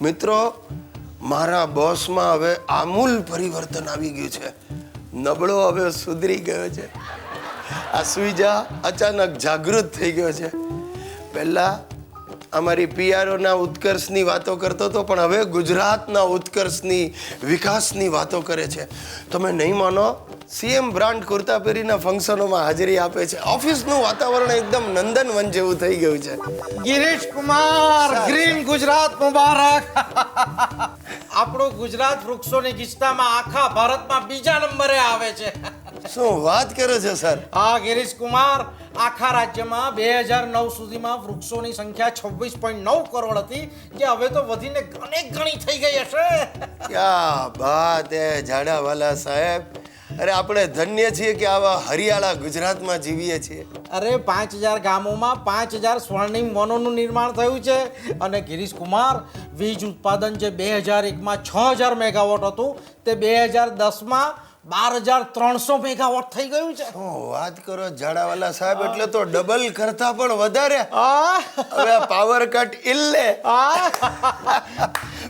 મિત્રો, મારા બોસમાં હવે આમૂલ પરિવર્તન આવી ગયું છે. નબળો હવે સુધરી ગયો છે. આ સુઈજા અચાનક જાગૃત થઈ ગયો છે. પહેલા અમારી પીઆરઓના ઉત્કર્ષની વાતો કરતો હતો, પણ હવે ગુજરાતના ઉત્કર્ષની વિકાસની વાતો કરે છે. તમે નહીં માનો, સીએમ બ્રાન્ડ કુર્તા પહેરીના ફંક્શનોમાં હાજરી આપે છે. ઓફિસનું વાતાવરણ એકદમ નંદનવન જેવું થઈ ગયું છે. ગિરીશ કુમાર, ગ્રીન ગુજરાત મુબારક. આપણું ગુજરાત વૃક્ષોની ગીચતામાં આખા ભારતમાં બીજા નંબરે આવે છે. શું વાત કરો છો સર? હા ગિરીશ કુમાર, આખા રાજ્યમાં 2009 સુધીમાં વૃક્ષોની સંખ્યા 26.9 કરોડ હતી, જે હવે તો વધીને અનેક ગણી થઈ ગઈ હશે. ક્યા બાત હે જાડાવાલા સાહેબ. અરે આપણે ધન્ય છીએ કે આવા હરિયાળા ગુજરાતમાં જીવીએ છીએ. અરે 5000 ગામોમાં 5000 સ્વર્ણિમ વનોનું નિર્માણ થયું છે. અને ગિરીશ કુમાર, વીજ ઉત્પાદન જે 2001માં 6000 મેગાવોટ હતું, તે 2010માં 12300 મેગાવોટ થઈ ગયું છે. શું વાત કરો જાડાવાલા સાહેબ, એટલે તો ડબલ કરતા પણ વધારે. હવે પાવર કટ ઇલ્લે.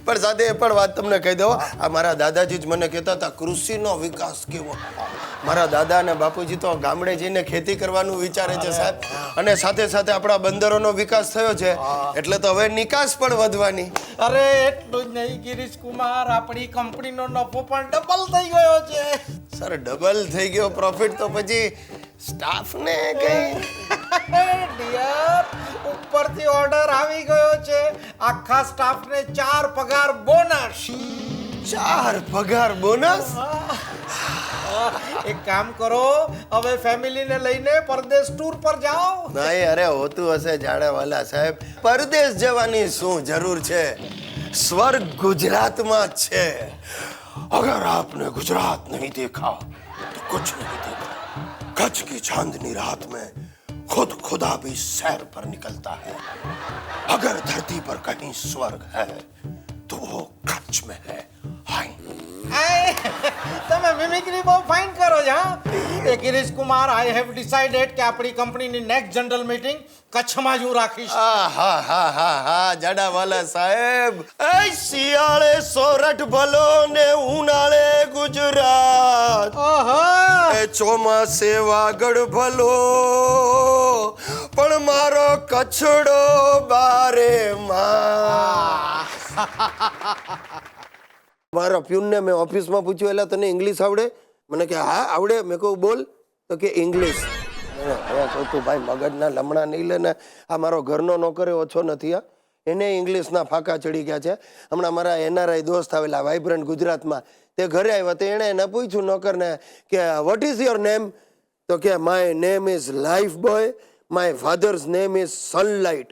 પણ સાથે એ પણ વાત તમને કહી દઉં, આ મારા દાદાજી જ મને કહેતા હતા કૃષિનો વિકાસ કેવો. મારા દાદા અને બાપુજી તો ગામડે જઈને ખેતી કરવાનું વિચારે છે સાહેબ. અને સાથે સાથે આપણા બંદરોનો વિકાસ થયો છે, એટલે તો હવે નિકાસ પણ વધવાની. અરે એટલું જ નહીં ગિરીશ કુમાર, આપણી કંપનીનો નફો પણ ડબલ થઈ ગયો છે. સર, ડબલ થઈ ગયો પ્રોફિટ તો પછી સ્ટાફને કઈ ડિયર, ઉપરથી ઓર્ડર આવી ગયો છે. આખા સ્ટાફને 4 પગાર બોનસ. 4 પગાર બોનસ? એક કામ કરો, હવે ફેમિલીને લઈને પરદેશ ટૂર પર જાઓ. નહીં, અરે હોતું હશે જાડાવાલા સાહેબ. પરદેશ જવાની શું જરૂર છે? સ્વર્ગ ગુજરાતમાં જ છે. अगर आपने गुजरात नहीं देखा तो कुछ नहीं देखा. कच्छ की चांदनी रात में खुद खुदा भी सैर पर निकलता है. अगर धरती पर कहीं स्वर्ग है तो वो कच्छ में है. हाय, તમે મિમિક્રી બહુ ફાઇન કરો છો. એ Girish Kumar, I have decided કે આપણી કંપનીની નેક્સ્ટ જનરલ મીટિંગ કચ્છમાં જ હું રાખીશ. હા જાડાવાલા સાહેબ. એ શિયાળે સોરઠ ભલો ને ઉનાળે ગુજરાત, એ ચોમાસે વાગડ ભલો પણ મારો કચ્છડો બારે માં. મારા પ્યુનને મેં ઓફિસમાં પૂછ્યું, એટલે તને ઇંગ્લિશ આવડે? મને કે હા આવડે. મેં કહું બોલ. તો કે ઇંગ્લિશ. હવે તું ભાઈ મગજના લમણા નહીં લે ને. આ મારો ઘરનો નોકર ઓછો નથી. આ એને ઇંગ્લિશના ફાંકા ચડી ગયા છે. હમણાં મારા એનઆરઆઈ દોસ્ત આવેલા વાઇબ્રન્ટ ગુજરાતમાં, તે ઘરે આવ્યા તો એણે એને પૂછ્યું નોકરને કે વોટ ઇઝ યોર નેમ? તો કે my name is life boy, my father's name is sunlight.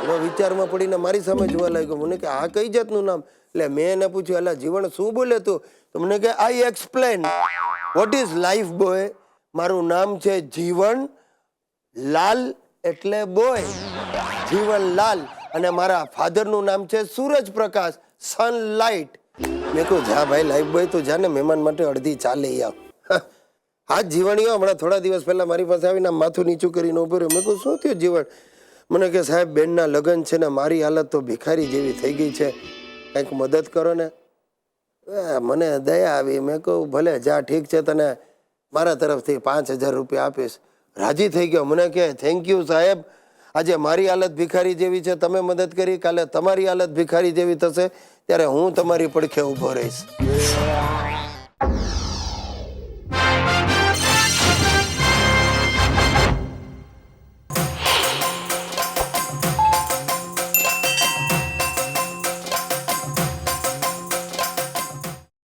એનો વિચારમાં પડીને મારી સામે જોવા લાગ્યો. મને કે આ કઈ જાતનું નામ? એટલે મેં એને પૂછ્યું, એટલે જીવન શું બોલે તું? તો મને કે I explain what is Lifebuoy. મારું નામ છે જીવન લાલ, એટલે બોય જીવન લાલ. અને મારા ફાધરનું નામ છે સૂરજ પ્રકાશ, સનલાઇટ. મેં કહું જા ભાઈ લાઈફ બોય, તું જા ને મહેમાન માટે અડધી ચા લઈ આવ. હા જીવણીઓ હમણાં થોડા દિવસ પહેલા મારી પાસે આવીને માથું નીચું કરીને ઉભો રહ્યો. મેં કહું શું થયું જીવન? મને કે સાહેબ બેનના લગ્ન છે ને મારી હાલત તો ભિખારી જેવી થઈ ગઈ છે, કંઈક મદદ કરો ને. મને દયા આવી. મેં કહું ભલે જા, ઠીક છે, તને મારા તરફથી 5000 રૂપિયા આપીશ. રાજી થઈ ગયો. મને કે થેન્ક યુ સાહેબ, આજે મારી હાલત ભિખારી જેવી છે, તમે મદદ કરી, કાલે તમારી હાલત ભિખારી જેવી થશે ત્યારે હું તમારી પડખે ઊભો રહીશ.